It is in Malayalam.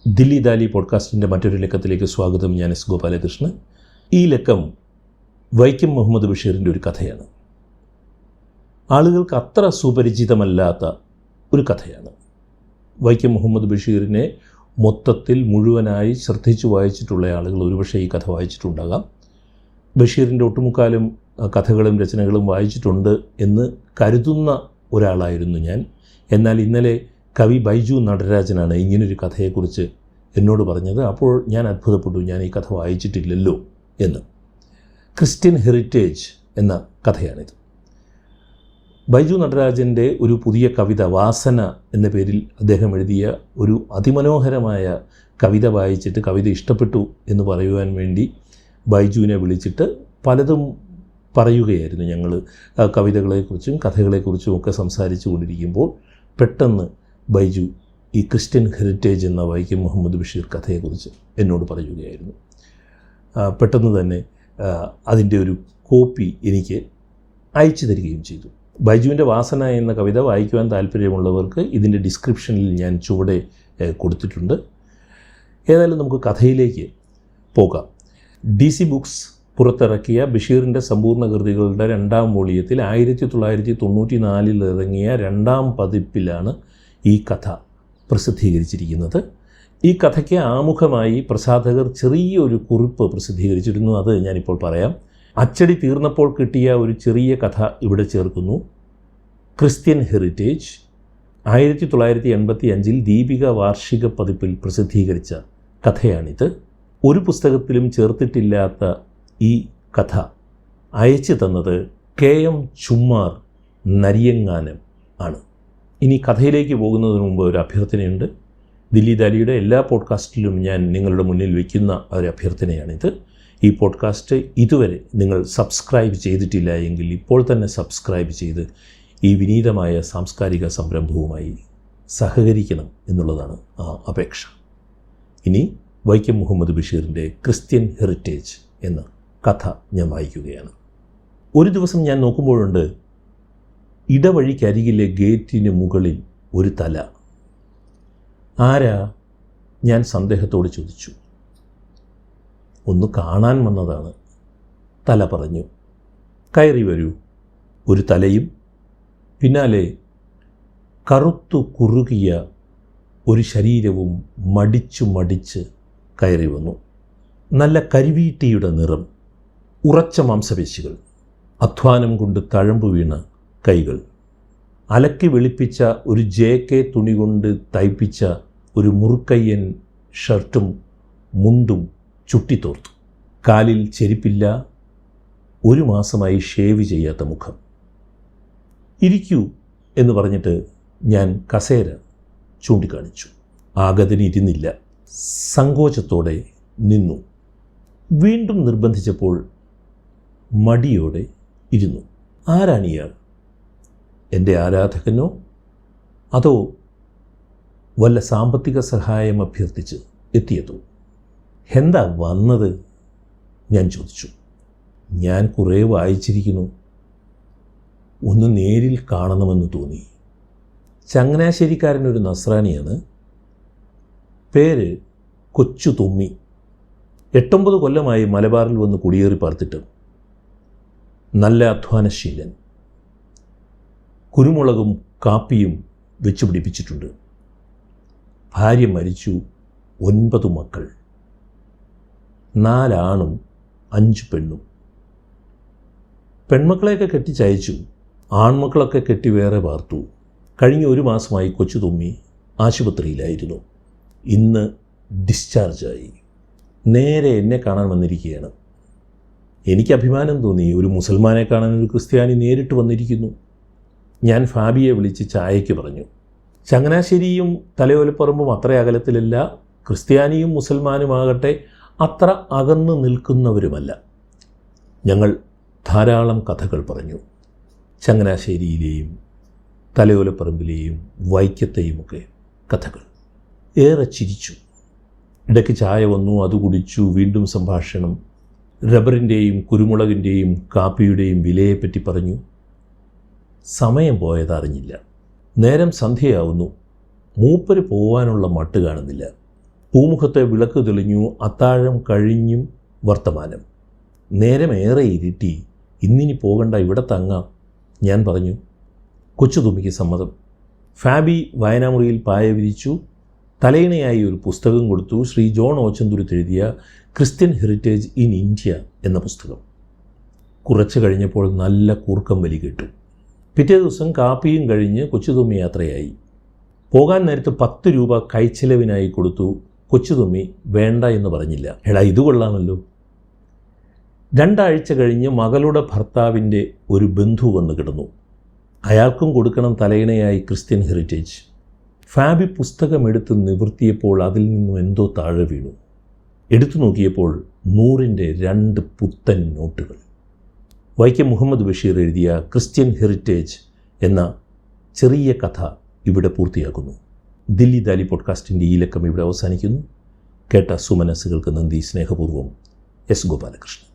ദില്ലി ദാലി പോഡ്കാസ്റ്റിൻ്റെ മറ്റൊരു ലക്കത്തിലേക്ക് സ്വാഗതം. ഞാൻ എസ് ഗോപാലകൃഷ്ണൻ. ഈ ലക്കം വൈക്കം മുഹമ്മദ് ബഷീറിൻ്റെ ഒരു കഥയാണ്. ആളുകൾക്ക് അത്ര സുപരിചിതമല്ലാത്ത ഒരു കഥയാണ്. വൈക്കം മുഹമ്മദ് ബഷീറിനെ മൊത്തത്തിൽ മുഴുവനായി ശ്രദ്ധിച്ചു വായിച്ചിട്ടുള്ള ആളുകൾ ഒരുപക്ഷെ ഈ കഥ വായിച്ചിട്ടുണ്ടാകാം. ബഷീറിൻ്റെ ഒട്ടുമുക്കാലും കഥകളും രചനകളും വായിച്ചിട്ടുണ്ട് എന്ന് കരുതുന്ന ഒരാളായിരുന്നു ഞാൻ. എന്നാൽ ഇന്നലെ കവി ബൈജു നടരാജനാണ് ഇങ്ങനൊരു കഥയെക്കുറിച്ച് എന്നോട് പറഞ്ഞത്. അപ്പോൾ ഞാൻ അത്ഭുതപ്പെട്ടു. ഞാൻ ഈ കഥ വായിച്ചിട്ടില്ലല്ലോ എന്ന്. ക്രിസ്ത്യൻ ഹെറിറ്റേജ് എന്ന കഥയാണിത്. ബൈജു നടരാജൻ്റെ ഒരു പുതിയ കവിത വാസന എന്ന പേരിൽ അദ്ദേഹം എഴുതിയ ഒരു അതിമനോഹരമായ കവിത വായിച്ചിട്ട് കവിത ഇഷ്ടപ്പെട്ടു എന്ന് പറയുവാൻ വേണ്ടി ബൈജുവിനെ വിളിച്ചിട്ട് പലതും പറയുകയായിരുന്നു. ഞങ്ങൾ കവിതകളെക്കുറിച്ചും കഥകളെക്കുറിച്ചും ഒക്കെ സംസാരിച്ചു കൊണ്ടിരിക്കുമ്പോൾ പെട്ടെന്ന് ബൈജു ഈ ക്രിസ്ത്യൻ ഹെറിറ്റേജ് എന്ന വൈക്കം മുഹമ്മദ് ബഷീർ കഥയെക്കുറിച്ച് എന്നോട് പറയുകയായിരുന്നു. പെട്ടെന്ന് തന്നെ അതിൻ്റെ ഒരു കോപ്പി എനിക്ക് അയച്ചു തരികയും ചെയ്തു. ബൈജുവിൻ്റെ വാസന എന്ന കവിത വായിക്കുവാൻ താല്പര്യമുള്ളവർക്ക് ഇതിൻ്റെ ഡിസ്ക്രിപ്ഷനിൽ ഞാൻ ചുവടെ കൊടുത്തിട്ടുണ്ട്. ഏതായാലും നമുക്ക് കഥയിലേക്ക് പോകാം. DC ബുക്സ് പുറത്തിറക്കിയ ബഷീറിൻ്റെ സമ്പൂർണ്ണ കൃതികളുടെ 2ാം വോളിയത്തിൽ 1994 ഇറങ്ങിയ 2ാം പതിപ്പിലാണ് ഈ കഥ പ്രസിദ്ധീകരിച്ചിരിക്കുന്നത്. ഈ കഥയ്ക്ക് ആമുഖമായി പ്രസാധകർ ചെറിയൊരു കുറിപ്പ് പ്രസിദ്ധീകരിച്ചിരുന്നു. അത് ഞാനിപ്പോൾ പറയാം. അച്ചടി തീർന്നപ്പോൾ കിട്ടിയ ഒരു ചെറിയ കഥ ഇവിടെ ചേർക്കുന്നു. ക്രിസ്ത്യൻ ഹെറിറ്റേജ് 1985 ദീപിക വാർഷിക പതിപ്പിൽ പ്രസിദ്ധീകരിച്ച കഥയാണിത്. ഒരു പുസ്തകത്തിലും ചേർത്തിട്ടില്ലാത്ത ഈ കഥ അയച്ചു തന്നത് KM ചുമ്മാർ നരിയങ്ങാനം ആണ്. ഇനി കഥയിലേക്ക് പോകുന്നതിന് മുമ്പ് ഒരു അഭ്യർത്ഥനയുണ്ട്. ദില്ലി ദാലിയുടെ എല്ലാ പോഡ്കാസ്റ്റിലും ഞാൻ നിങ്ങളുടെ മുന്നിൽ വയ്ക്കുന്ന ഒരു അഭ്യർത്ഥനയാണിത്. ഈ പോഡ്കാസ്റ്റ് ഇതുവരെ നിങ്ങൾ സബ്സ്ക്രൈബ് ചെയ്തിട്ടില്ല എങ്കിൽ ഇപ്പോൾ തന്നെ സബ്സ്ക്രൈബ് ചെയ്ത് ഈ വിനീതമായ സാംസ്കാരിക സംരംഭവുമായി സഹകരിക്കണം എന്നുള്ളതാണ് അപേക്ഷ. ഇനി വൈക്കം മുഹമ്മദ് ബഷീറിൻ്റെ ക്രിസ്ത്യൻ ഹെറിറ്റേജ് എന്ന കഥ ഞാൻ വായിക്കുകയാണ്. ഒരു ദിവസം ഞാൻ നോക്കുമ്പോഴുണ്ട് ഇടവഴിക്കരികിലെ ഗേറ്റിന് മുകളിൽ ഒരു തല. ആരാ? ഞാൻ സന്ദേഹത്തോട് ചോദിച്ചു. ഒന്ന് കാണാൻ വന്നതാണ്, തല പറഞ്ഞു. കയറി വരൂ. ഒരു തലയും പിന്നാലെ കറുത്തു കുറുകിയ ഒരു ശരീരവും മടിച്ച് കയറി വന്നു. നല്ല കരിവീട്ടിയുടെ നിറം, ഉറച്ച മാംസപേശികൾ, അധ്വാനം കൊണ്ട് തഴമ്പു വീണ കൈകൾ, അലക്കി വെളുപ്പിച്ച ഒരു JK തുണി കൊണ്ട് തയ്പ്പിച്ച ഒരു മുറുക്കയ്യൻ ഷർട്ടും മുണ്ടും ചുട്ടിത്തോർത്തു. കാലിൽ ചെരുപ്പില്ല. 1 മാസമായി ഷേവ് ചെയ്യാത്ത മുഖം. ഇരിക്കൂ എന്ന് പറഞ്ഞിട്ട് ഞാൻ കസേര ചൂണ്ടിക്കാണിച്ചു. ആഗതന് ഇരുന്നില്ല. സങ്കോചത്തോടെ നിന്നു. വീണ്ടും നിർബന്ധിച്ചപ്പോൾ മടിയോടെ ഇരുന്നു. ആരാണിയാൾ? എൻ്റെ ആരാധകനോ അതോ വല്ല സാമ്പത്തിക സഹായം അഭ്യർത്ഥിച്ച് എത്തിയതോ? എന്താ വന്നത്? ഞാൻ ചോദിച്ചു. ഞാൻ കുറേ വായിച്ചിരിക്കുന്നു. ഒന്ന് നേരിൽ കാണണമെന്ന് തോന്നി. ചങ്ങനാശ്ശേരിക്കാരനൊരു നസ്രാണിയാണ്. പേര് കൊച്ചു തുമ്മി. 8-9 കൊല്ലമായി മലബാറിൽ വന്ന് കുടിയേറി പാർത്തിട്ട്. നല്ല അധ്വാനശീലൻ. കുരുമുളകും കാപ്പിയും വെച്ചു പിടിപ്പിച്ചിട്ടുണ്ട്. ഭാര്യ മരിച്ചു. 9 മക്കൾ. 4 ആണും 5 പെണ്ണും. പെൺമക്കളെയൊക്കെ കെട്ടിച്ചയച്ചു. ആൺമക്കളൊക്കെ കെട്ടി വേറെ പാർത്തു. കഴിഞ്ഞ 1 മാസമായി കൊച്ചു തുമ്മി ആശുപത്രിയിലായിരുന്നു. ഇന്ന് ഡിസ്ചാർജായി. നേരെ എന്നെ കാണാൻ വന്നിരിക്കുകയാണ്. എനിക്ക് അഭിമാനം തോന്നി. ഒരു മുസൽമാനെ കാണാൻ ഒരു ക്രിസ്ത്യാനി നേരിട്ട് വന്നിരിക്കുന്നു. ഞാൻ ഫാബിയെ വിളിച്ച് ചായയ്ക്ക് പറഞ്ഞു. ചങ്ങനാശ്ശേരിയും തലയോലപ്പറമ്പും അത്ര അകലത്തിലല്ല. ക്രിസ്ത്യാനിയും മുസൽമാനുമാകട്ടെ അത്ര അകന്നു നിൽക്കുന്നവരുമല്ല. ഞങ്ങൾ ധാരാളം കഥകൾ പറഞ്ഞു. ചങ്ങനാശ്ശേരിയിലെയും തലയോലപ്പറമ്പിലെയും വൈക്കത്തെയുമൊക്കെ കഥകൾ. ഏറെ ചിരിച്ചു. ഇടയ്ക്ക് ചായ വന്നു, അത് കുടിച്ചു. വീണ്ടും സംഭാഷണം. റബ്ബറിൻ്റെയും കുരുമുളകിൻ്റെയും കാപ്പിയുടെയും വിലയെപ്പറ്റി പറഞ്ഞു. സമയം പോയതറിഞ്ഞില്ല. നേരം സന്ധ്യയാവുന്നു. മൂപ്പര് പോവാനുള്ള മട്ട് കാണുന്നില്ല. പൂമുഖത്തെ വിളക്ക് തെളിഞ്ഞു, അത്താഴം കഴിഞ്ഞും വർത്തമാനം. നേരമേറെ ഇരുട്ടി, ഇന്നിനി പോകണ്ട, ഇവിടെ തങ്ങാം. ഞാൻ പറഞ്ഞു. കൊച്ചുതുമ്മിക്ക് സമ്മതം. ഫാബി വായനാമുറിയിൽ പായ വിരിച്ചു. തലയിണയായി ഒരു പുസ്തകം കൊടുത്തു. ശ്രീ ജോൺ ഓച്ചന്തുരുത്ത് എഴുതിയ ക്രിസ്ത്യൻ ഹെറിറ്റേജ് ഇൻ ഇന്ത്യ എന്ന പുസ്തകം. കുറച്ച് കഴിഞ്ഞപ്പോൾ നല്ല കൂർക്കം വലി കേട്ടു. പിറ്റേ ദിവസം കാപ്പിയും കഴിഞ്ഞ് കൊച്ചുതുമ്മി യാത്രയായി. പോകാൻ നേരത്ത് 10 രൂപ കൈച്ചിലവിനായി കൊടുത്തു. കൊച്ചുതുമ്മി വേണ്ട എന്ന് പറഞ്ഞില്ല. എടാ, ഇത് കൊള്ളാമല്ലോ. 2 ആഴ്ച കഴിഞ്ഞ് മകളുടെ ഭർത്താവിൻ്റെ ഒരു ബന്ധു വന്ന് കിടന്നു. അയാൾക്കും കൊടുക്കണം തലയിണയായി ക്രിസ്ത്യൻ ഹെറിറ്റേജ്. ഫാബി പുസ്തകമെടുത്ത് നിവർത്തിയപ്പോൾ അതിൽ നിന്നും എന്തോ താഴെ വീണു. എടുത്തു നോക്കിയപ്പോൾ 100-ൻ്റെ 2 പുത്തൻ നോട്ടുകൾ. വൈക്കം മുഹമ്മദ് ബഷീർ എഴുതിയ ക്രിസ്ത്യൻ ഹെറിറ്റേജ് എന്ന ചെറിയ കഥ ഇവിടെ പൂർത്തിയാക്കുന്നു. ദില്ലി ദാലി പോഡ്കാസ്റ്റിൻ്റെ ഈ ലക്കം ഇവിടെ അവസാനിക്കുന്നു. കേട്ട സുമനസ്സുകൾക്ക് നന്ദി. സ്നേഹപൂർവ്വം, എസ് ഗോപാലകൃഷ്ണൻ.